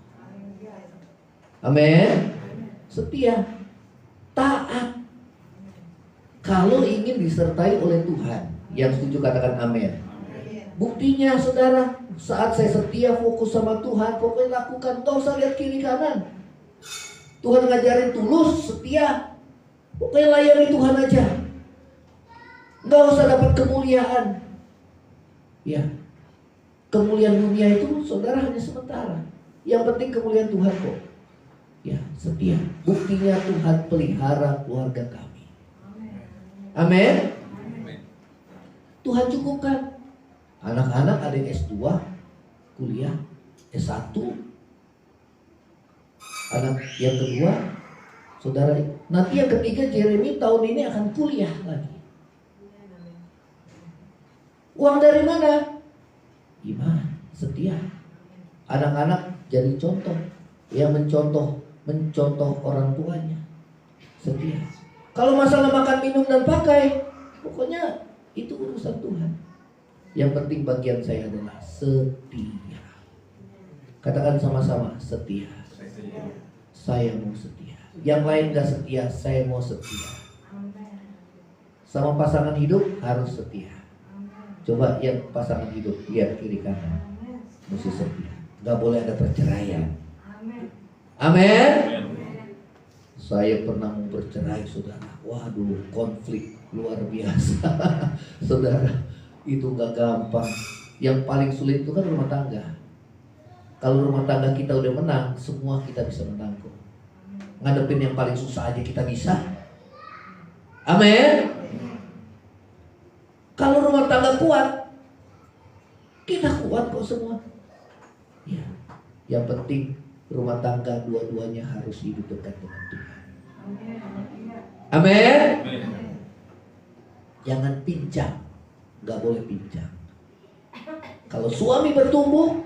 Amin. Setia, taat. Kalau ingin disertai oleh Tuhan. Yang setuju katakan amin. Buktinya, saudara, saat saya setia fokus sama Tuhan, pokoknya lakukan, gak usah lihat kiri kanan. Tuhan ngajarin tulus, setia, pokoknya layani Tuhan aja. Gak usah dapat kemuliaan. Ya, kemuliaan dunia itu, saudara, hanya sementara. Yang penting kemuliaan Tuhan kok. Ya, setia. Buktinya Tuhan pelihara keluarga kami. Amin. Tuhan cukupkan. Anak-anak ada yang S2, kuliah, S1. Anak yang kedua, saudara, nanti yang ketiga Jeremy tahun ini akan kuliah lagi. Uang dari mana? Iman, setia. Anak-anak jadi contoh, yang mencontoh orang tuanya, setia. Kalau masalah makan, minum, dan pakai, pokoknya itu urusan Tuhan. Yang penting bagian saya adalah setia. Katakan sama-sama, setia. Saya mau setia. Yang lain gak setia, saya mau setia. Sama pasangan hidup harus setia. Coba yang pasangan hidup, lihat kiri kanan, mesti setia. Gak boleh ada perceraian. Amin. Saya pernah mau bercerai, saudara. Waduh, konflik luar biasa. Saudara, itu gak gampang. Yang paling sulit itu kan rumah tangga. Kalau rumah tangga kita udah menang, semua kita bisa menang kok. Ngadepin yang paling susah aja kita bisa. Amin. Kalau rumah tangga kuat, kita kuat kok semua. Ya, yang penting rumah tangga dua-duanya harus hidup dekat dengan Tuhan. Amin. Jangan pincang, nggak boleh pincang. Kalau suami bertumbuh,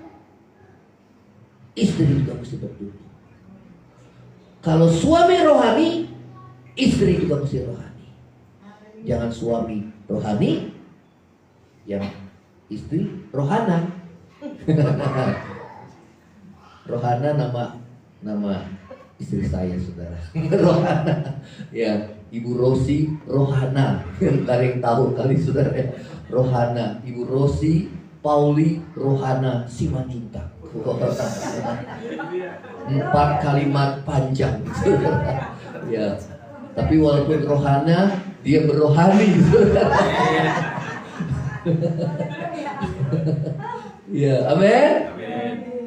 istri juga mesti bertumbuh. Kalau suami rohani, istri juga mesti rohani. Jangan suami rohani, yang istri rohana. Rohana nama istri saya, saudara. Rohana. Ya, Ibu Rosi Rohana. Kalian tahu kali, saudara. Rohana, Ibu Rosi Pauli Rohana Simanjuntak. 4 kalimat panjang, saudara. Ya, tapi walaupun rohana, dia berrohani, saudara. Ya, amin.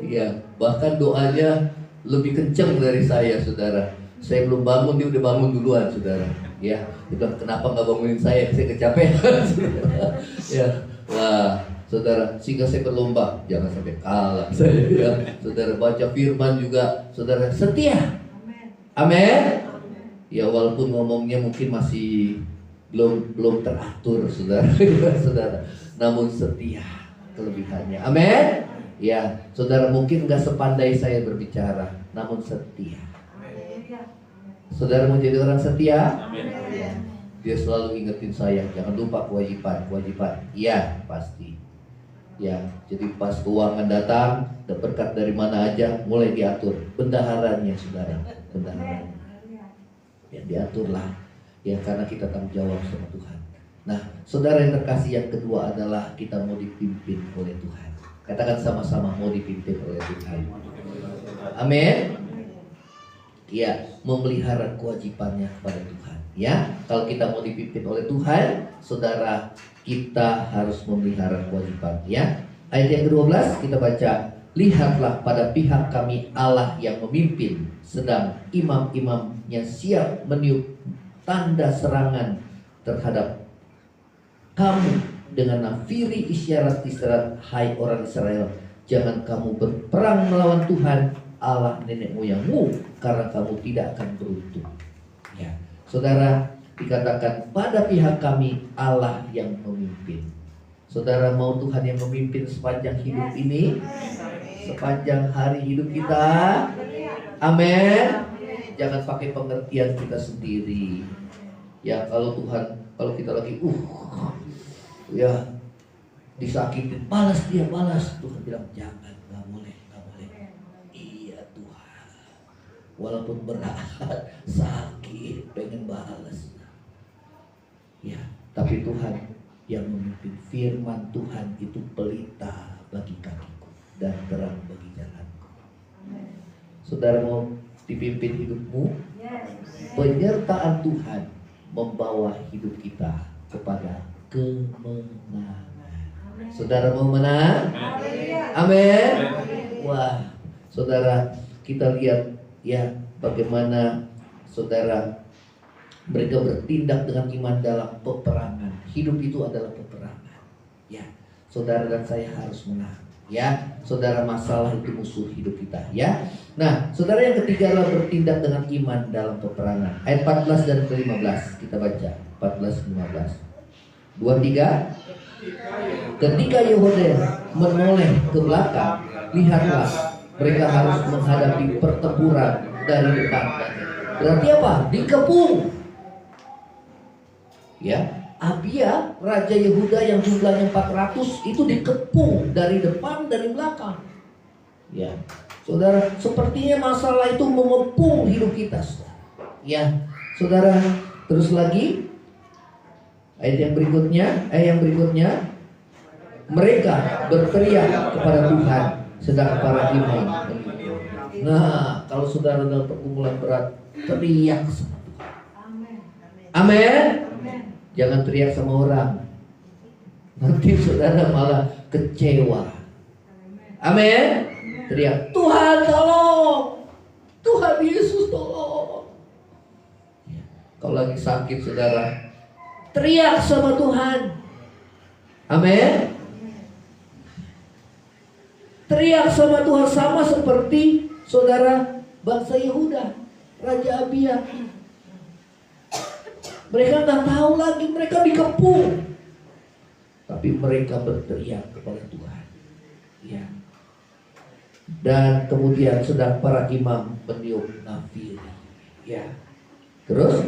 Ya, bahkan doanya lebih kencang dari saya, saudara. Saya belum bangun, dia udah bangun duluan, saudara. Ya, dia bilang, kenapa nggak bangunin saya kecapean. Ya, wah, saudara, sehingga saya berlomba, jangan sampai kalah saya. Ya, saudara, baca firman juga, saudara, setia. Amin. Ya, walaupun ngomongnya mungkin masih belum teratur, saudara. Saudara, namun setia kelebihannya. Amin. Ya, saudara, mungkin nggak sepandai saya berbicara, namun setia. Saudara mau jadi orang setia? Amin. Ya. Dia selalu ingetin saya, jangan lupa kewajiban. Iya, pasti. Ya, jadi pas keuangan datang, berkat dari mana aja, mulai diatur. Bendaharanya, saudara, bendaharanya. Ya, diaturlah. Ya, karena kita tanggung jawab sama Tuhan. Nah, saudara yang terkasih, yang kedua adalah kita mau dipimpin oleh Tuhan. Katakan sama-sama, mau dipimpin oleh Tuhan. Amin. Ya, memelihara kewajibannya kepada Tuhan. Ya, kalau kita mau dipimpin oleh Tuhan, saudara, kita harus memelihara kewajiban. Ya, ayat yang ke-12 kita baca. Lihatlah, pada pihak kami Allah yang memimpin, sedang imam-imamnya siap meniup tanda serangan terhadap kamu dengan nafiri isyarat-isyarat. Hai orang Israel, jangan kamu berperang melawan Tuhan Allah nenek moyangmu, karena kamu tidak akan beruntung. Ya, saudara, dikatakan pada pihak kami Allah yang memimpin. Saudara mau Tuhan yang memimpin sepanjang hidup ini, sepanjang hari hidup kita. Amin. Jangan pakai pengertian kita sendiri. Ya, kalau kita lagi ya disakitin, balas dia, balas. Tuhan bilang jangan, nggak boleh. Iya Tuhan, walaupun berat, sakit, pengen balas. Ya, tapi Tuhan yang memimpin. Firman Tuhan itu pelita bagi kakiku dan terang bagi jalanku. Saudara mau dipimpin hidupmu? Penyertaan Tuhan membawa hidup kita kepada kemenangan. Saudara mau menang? Amin. Wah, saudara, kita lihat ya bagaimana saudara mereka bertindak dengan iman dalam peperangan. Hidup itu adalah peperangan. Ya, saudara dan saya harus menang. Ya, saudara, masalah itu musuh hidup kita. Ya, nah, saudara, yang ketiga adalah bertindak dengan iman dalam peperangan. Ayat 14 dan ke-15 kita baca. 14-15. 2-3. Ketika Yehuda menoleh ke belakang, lihatlah, mereka harus menghadapi pertempuran dari depan. Berarti apa? Dikepung. Ya, Abia, raja Yehuda yang jumlahnya 400 itu dikepung dari depan, dari belakang. Ya, saudara, sepertinya masalah itu mengepung hidup kita, saudara. Ya, saudara, terus lagi ayat yang berikutnya, mereka berteriak kepada Tuhan sedang para imam. Nah, kalau saudara dalam pergumulan berat, teriak sama Tuhan. Amin. Jangan teriak sama orang, nanti saudara malah kecewa. Amin. Teriak, Tuhan tolong, Tuhan Yesus tolong. Ya. Kalau lagi sakit, saudara, teriak sama Tuhan. Amin. Teriak sama Tuhan, sama seperti saudara bangsa Yehuda, Raja Abia. Mereka nggak tahu lagi, mereka dikepung, tapi mereka berteriak kepada Tuhan. Ya. Dan kemudian sedang para imam meniup nafiri. Ya. Terus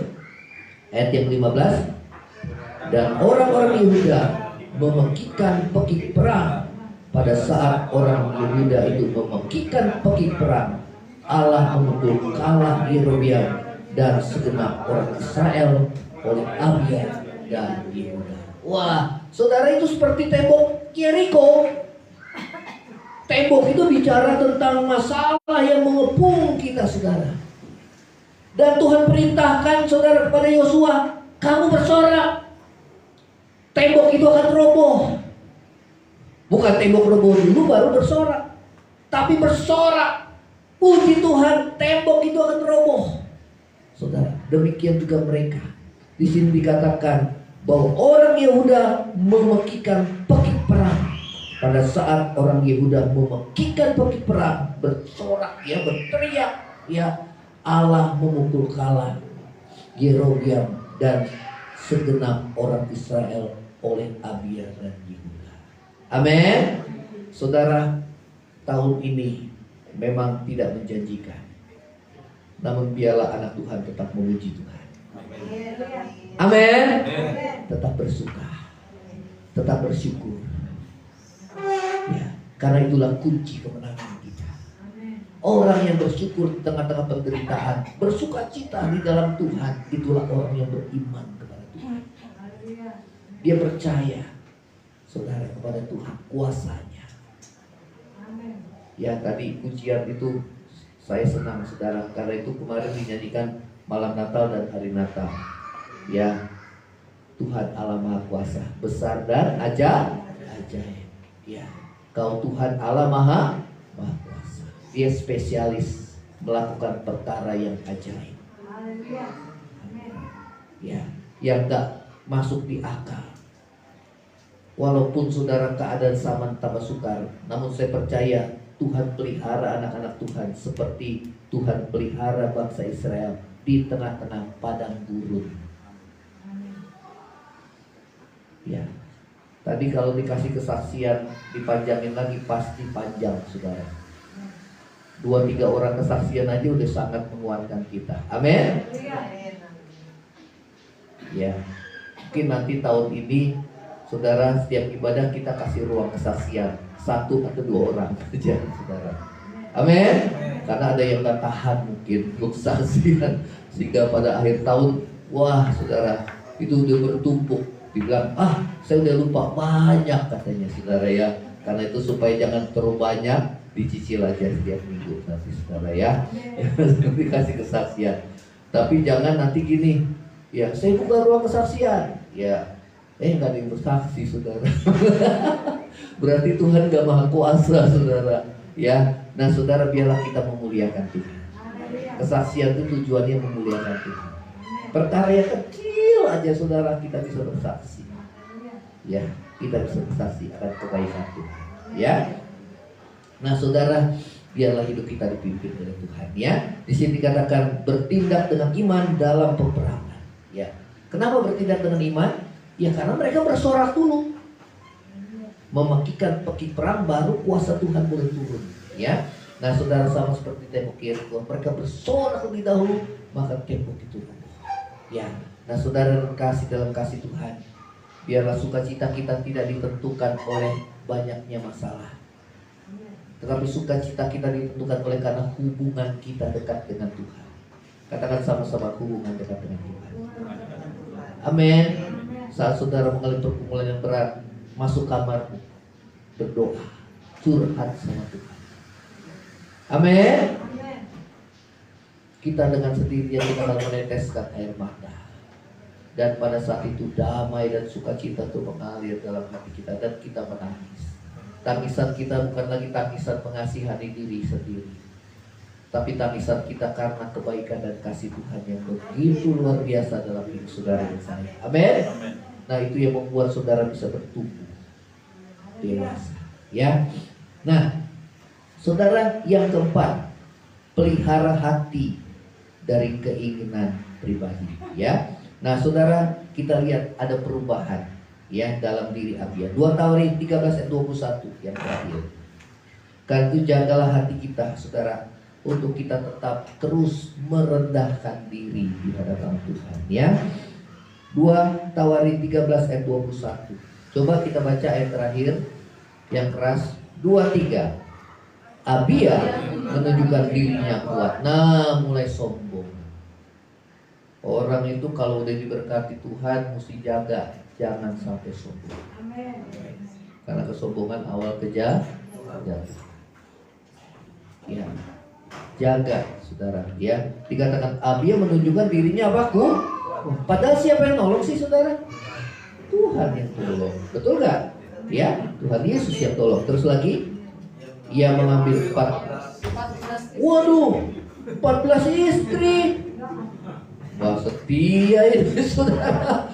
ayat yang 15. Dan orang-orang Yehuda memekikkan pekik perang. Pada saat orang Yehuda itu memekikkan pekik perang, Allah memukul kalah Yerobeam dan segenap orang Israel oleh Abia dan Yehuda. Wah, saudara, itu seperti tembok Yeriko. Tembok itu bicara tentang masalah yang mengepung kita, saudara. Dan Tuhan perintahkan saudara kepada Yosua, kamu bersorak, tembok itu akan roboh. Bukan tembok roboh dulu baru bersorak, tapi bersorak. Puji Tuhan, tembok itu akan roboh. Saudara, demikian juga mereka. Di sini dikatakan bahwa orang Yehuda memekikkan pekik perang. Pada saat orang Yehuda memekikkan pekik perang, bersorak, ya, berteriak, ya, Allah memukul kalah Yerobeam dan segenap orang Israel oleh Abia dan Yehuda. Amin. Saudara, tahun ini memang tidak menjanjikan, namun biarlah anak Tuhan tetap memuji Tuhan. Amin. Tetap bersuka, tetap bersyukur. Ya, karena itulah kunci kemenangan kita. Orang yang bersyukur di tengah-tengah penderitaan, bersuka cita di dalam Tuhan, itulah orang yang beriman kepada Tuhan. Dia percaya, saudara, kepada Tuhan, kuasanya. Ya, tadi pujian itu saya senang, saudara, karena itu kemarin dinyanyikan malam Natal dan hari Natal. Ya, Tuhan Allah Maha Kuasa, besar dan ajaib. Ya, Kau Tuhan Allah Maha Kuasa. Dia spesialis melakukan perkara yang ajaib. Ya, yang gak masuk di akal. Walaupun saudara keadaan zaman tambah sukar, namun saya percaya Tuhan pelihara anak-anak Tuhan seperti Tuhan pelihara bangsa Israel di tengah-tengah padang gurun. Ya, tadi kalau dikasih kesaksian dipanjangin lagi pasti panjang, saudara. 2-3 orang kesaksian aja udah sangat menguatkan kita. Amin. Ya, mungkin nanti tahun ini, saudara, setiap ibadah kita kasih ruang kesaksian 1 atau 2 orang saja, saudara. Amin. Karena ada yang gak tahan mungkin untuk kesaksian, sehingga pada akhir tahun, wah, saudara, itu udah bertumpuk. Dibilang, saya udah lupa banyak katanya, saudara, ya. Karena itu supaya jangan terlalu banyak, dicicil aja setiap minggu nanti, saudara, ya. Nanti kasih kesaksian. Tapi jangan nanti gini, ya, saya buka ruang kesaksian, ya, nggak ada yang bersaksi, saudara. Berarti Tuhan gak maha kuasa, saudara, ya. Nah, saudara, biarlah kita memuliakan Tuhan. Kesaksian itu tujuannya memuliakan Tuhan. Perkara yang kecil aja, saudara, kita bisa bersaksi. ya kita bisa bersaksi akan kebaikan Tuhan. Ya. Nah, saudara, biarlah hidup kita dipimpin oleh Tuhan. Ya. Di sini dikatakan bertindak dengan iman dalam peperangan. Ya. Kenapa bertindak dengan iman? Ya karena mereka bersorak dulu. Memakikan peki perang baru kuasa Tuhan boleh turun. Ya. Nah, saudara, sama seperti tembok Yeriko, mereka bersorak lebih dahulu, maka tembok itu roboh. Ya. Nah, saudara kasih dalam kasih Tuhan, biarlah sukacita kita tidak ditentukan oleh banyaknya masalah, tetapi sukacita kita ditentukan oleh karena hubungan kita dekat dengan Tuhan. Katakan sama-sama, hubungan dekat dengan Tuhan. Amin. Saat saudara mengalami pergumulan yang berat, masuk kamarmu, berdoa, curhat sama Tuhan. Amin. Kita dengan sendirinya kita akan meneteskan air mata. Dan pada saat itu damai dan sukacita itu mengalir dalam hati kita dan kita menangis. Tangisan kita bukan lagi tangisan mengasihani diri sendiri, tapi tangisan kita karena kebaikan dan kasih Tuhan yang begitu luar biasa dalam hidup saudara dan saya. Amin. Nah, itu yang membuat saudara bisa bertumbuh dewasa. Ya. Nah, saudara, yang keempat, pelihara hati dari keinginan pribadi. Ya. Nah, saudara, kita lihat ada perubahan ya dalam diri Abia. 2 Tawarin 13 ayat 21 yang terakhir. Karena itu jagalah hati kita, saudara, untuk kita tetap terus merendahkan diri di hadapan Tuhan. Ya. 2 Tawarin 13 ayat 21. Coba kita baca ayat terakhir yang keras. 2-3. Abia menunjukkan dirinya kuat. Nah, mulai sombong. Orang itu kalau udah diberkati Tuhan mesti jaga, jangan sampai sombong. Karena kesombongan awal kejahatan. Ya, jaga, saudara. Ya, dikatakan Abia menunjukkan dirinya apa? Padahal siapa yang nolong sih, saudara? Tuhan yang tolong. Betul nggak? Ya, Tuhan Yesus yang tolong. Terus lagi, ia mengambil 14 istri. Wah, setia ini, saudara.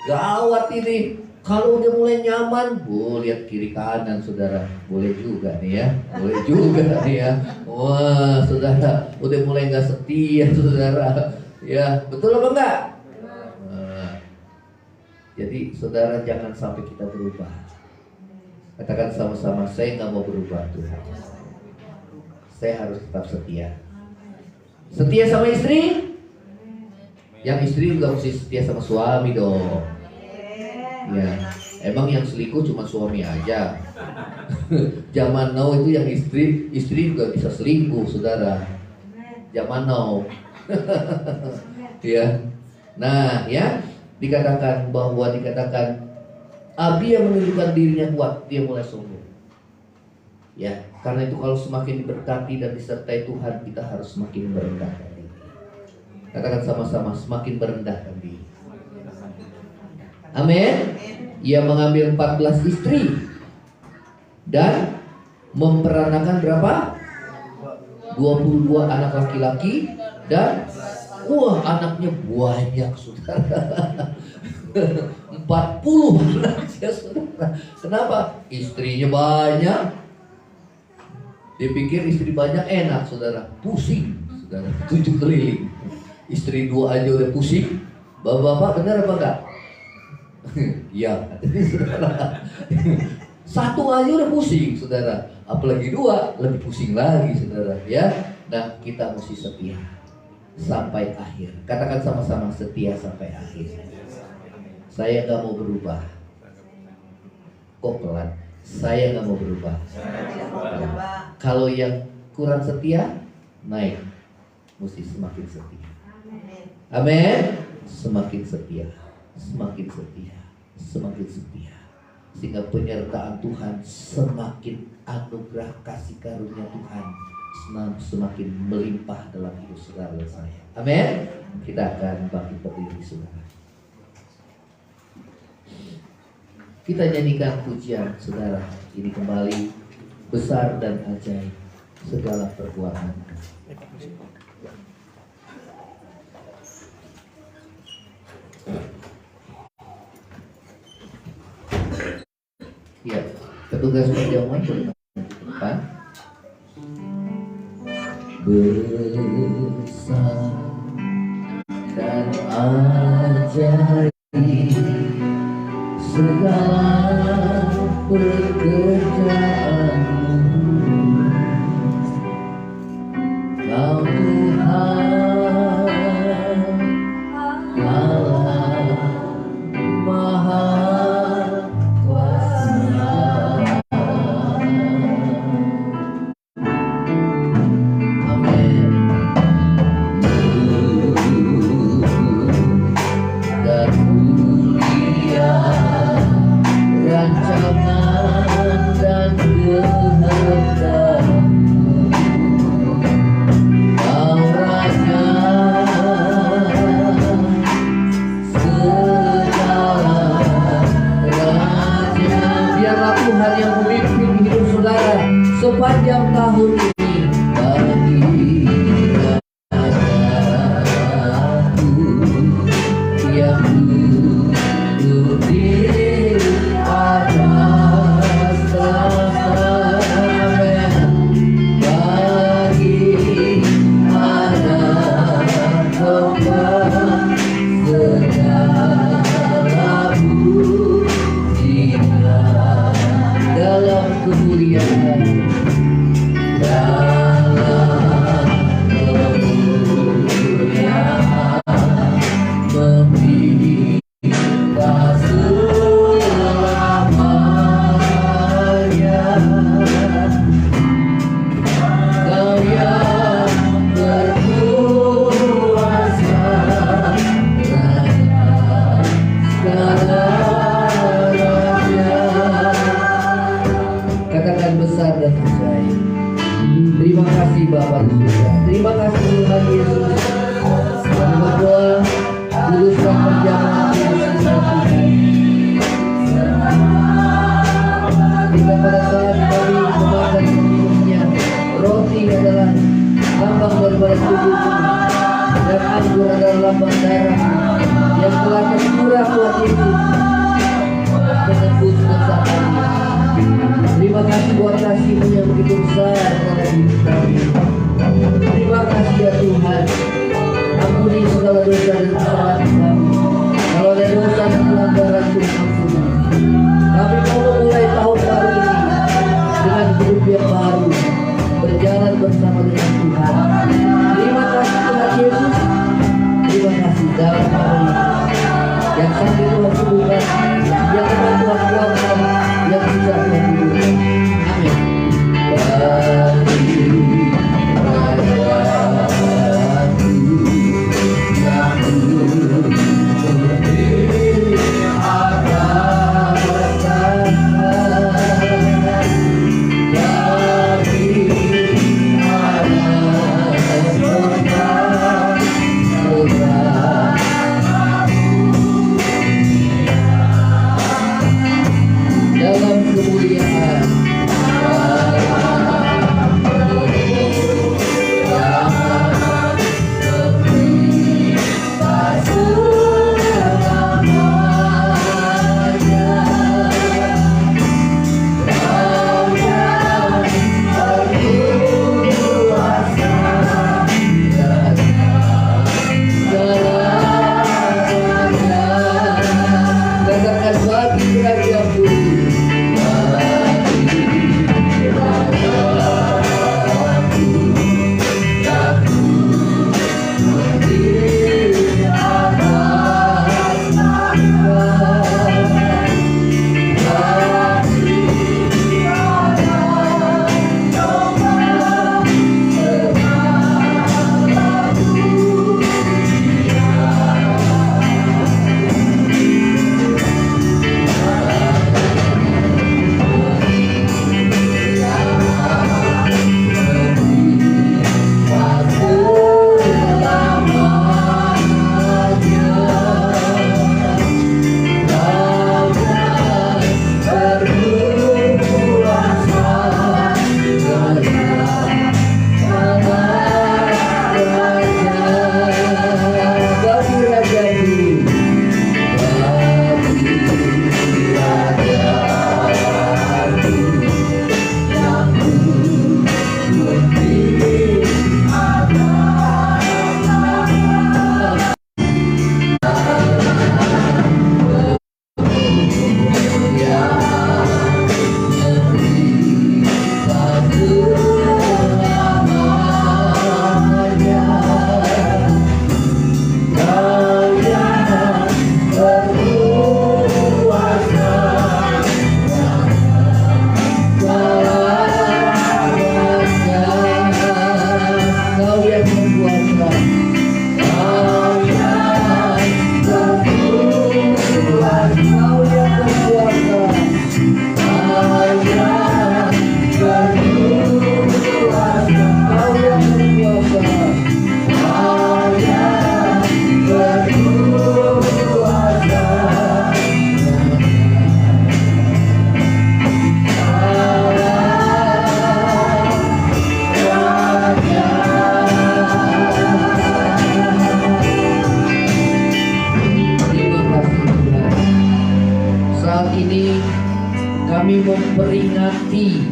Gawat ini. Kalau udah mulai nyaman, lihat kiri kanan, saudara. Boleh juga nih ya. Boleh juga nih ya. Wah, saudara, udah mulai nggak setia, saudara. Ya, betul apa enggak? Nah, jadi saudara, jangan sampai kita berubah. Katakan sama-sama, saya nggak mau berubah, Tuhan. Saya harus tetap setia. Setia sama istri. Yang istri juga mesti setia sama suami dong. Ya, emang yang selingkuh cuma suami aja. Zaman now itu yang istri juga bisa selingkuh, saudara. Zaman now. Ya. Nah, ya, dikatakan Abia menunjukkan dirinya kuat, dia mulai sombong. Ya, karena itu kalau semakin diberkati dan disertai Tuhan, kita harus semakin merendahkan diri. Katakan sama-sama, semakin merendahkan diri. Amin. Ia mengambil 14 istri dan memperanakan berapa? 22 anak laki-laki dan anaknya banyak, saudara. 40 anaknya, saudara. Kenapa? Istrinya banyak. Dia pikir istri banyak enak, saudara. Pusing, saudara. 7 keliling. Istri 2 aja udah pusing. Bapak-bapak benar apa enggak? Iya, saudara. 1 aja udah pusing, saudara. Apalagi 2 lebih pusing lagi, saudara. Ya, nah kita mesti setia sampai akhir. Katakan sama-sama, setia sampai akhir. Saya nggak mau berubah. Kok pelan? Saya nggak mau berubah. Kalau yang kurang setia, naik. Mesti semakin setia. Amin. Semakin setia, semakin setia, semakin setia. Sehingga penyertaan Tuhan semakin, anugerah kasih karunia Tuhan semakin melimpah dalam hidup saudara dan saya. Amin. Kita akan bangkit berdiri, saudara. Kita nyanyikan pujian, saudara. Ini kembali besar dan ajaib segala perbuatan. Petugas perjamuan boleh depan. Besar dan ajaib segala pekerjaanmu, Kau Tuhan Allah Maha Kuasa. Amin. Dan mulia rancangan dan kehendak-Mu, Kau Raja segala raja. Biarlah Tuhan yang memimpin hidup saudara sepanjang tahun ini. Bagi rajaku yang duduk di atas tahta, bagi anak Tuhan segala pujian dalam kemuliaan, dalam kemuliaan meminta selamanya. Kau yang berkuasa, Raja Kami memperingati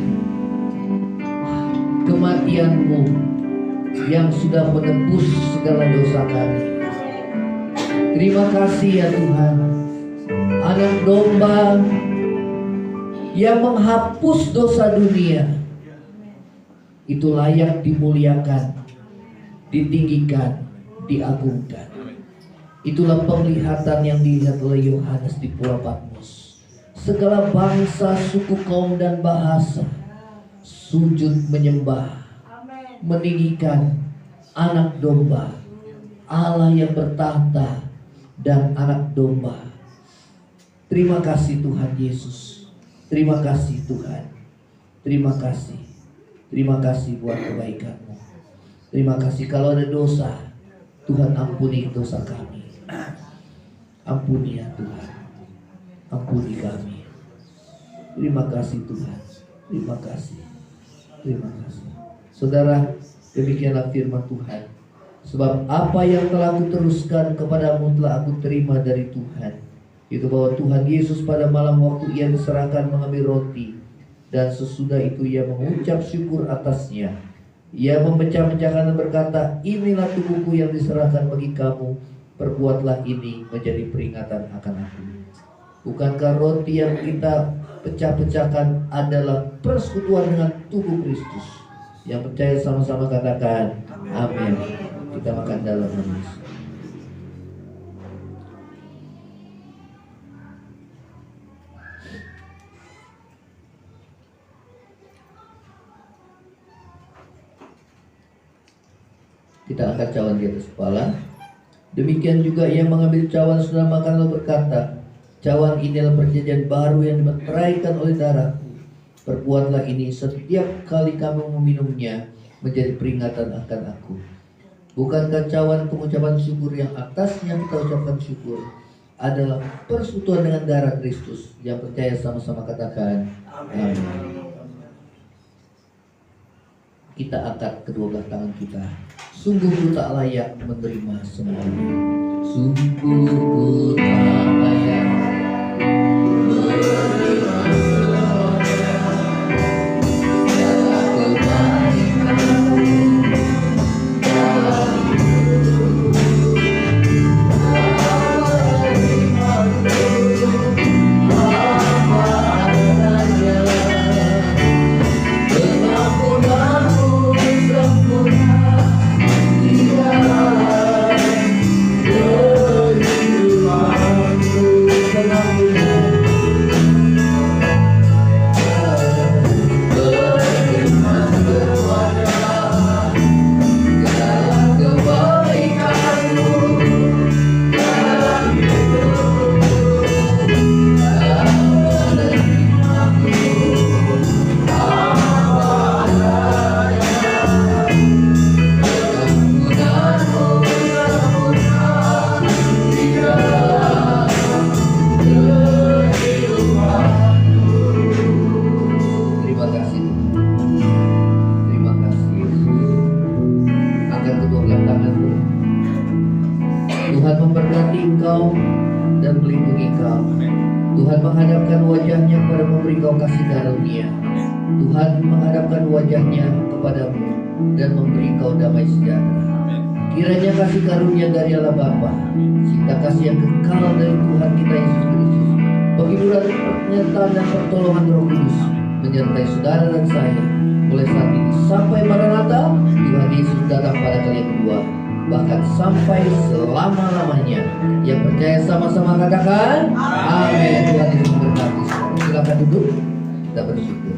kematian-Mu yang sudah menebus segala dosa kami. Terima kasih ya Tuhan. Anak domba yang menghapus dosa dunia itu layak dimuliakan, ditinggikan, diagungkan. Itulah penglihatan yang dilihat oleh Yohanes di Pulau Patmos. Segala bangsa, suku, kaum, dan bahasa sujud menyembah, meninggikan anak domba, Allah yang bertahta dan anak domba. Terima kasih Tuhan Yesus. Terima kasih Tuhan. Terima kasih. Terima kasih buat kebaikan-Mu. Terima kasih kalau ada dosa, Tuhan ampuni dosa kami. Ampuni ya Tuhan. Ampuni kami. Terima kasih Tuhan. Terima kasih. Terima kasih. Saudara, demikianlah firman Tuhan. Sebab apa yang telah kuteruskan kepadamu telah aku terima dari Tuhan. Itu bahwa Tuhan Yesus pada malam waktu ia diserahkan mengambil roti, dan sesudah itu ia mengucap syukur atasnya. Ia memecah-mecahkan dan berkata, inilah tubuhku yang diserahkan bagi kamu. Perbuatlah ini menjadi peringatan akan aku. Bukankah roti yang kita pecah-pecahkan adalah persekutuan dengan tubuh Kristus? Yang percaya sama-sama katakan amin. Kita makan dalam nama Yesus. Kita angkat cawan di atas kepala. Demikian juga ia mengambil cawan setelah makan lalu berkata, cawan ini adalah perjanjian baru yang dimeteraikan oleh darahku. Perbuatlah ini setiap kali kamu meminumnya menjadi peringatan akan aku. Bukankah cawan pengucapan syukur yang atasnya kita ucapkan syukur adalah persekutuan dengan darah Kristus? Yang percaya sama-sama katakan amin. Kita angkat kedua belah tangan kita. Sungguh ku tak layak menerima semuanya. Sungguh ku tak layak menerima segala kebaikan-Mu dalam hidupku. Apa adanya, pengampunanmu sempurna. Tuhan memberkati engkau dan melindungi kau. Tuhan menghadapkan wajahnya kepada memberi kau kasih karunia. Tuhan menghadapkan wajahnya kepadamu dan memberi kau damai sejahtera. Kiranya kasih karunia dari Allah Bapa, cinta kasih yang kekal dari Tuhan kita Yesus Kristus, penghiburan penyertaan dan pertolongan Roh Kudus menyertai saudara dan saya mulai saat ini sampai Maranatha, Tuhan Yesus datang pada kali yang kedua, bahkan sampai selama-lamanya. Yang percaya sama-sama katakan amin. Tuhan Yesus memberkati. Silakan duduk, kita bersyukur.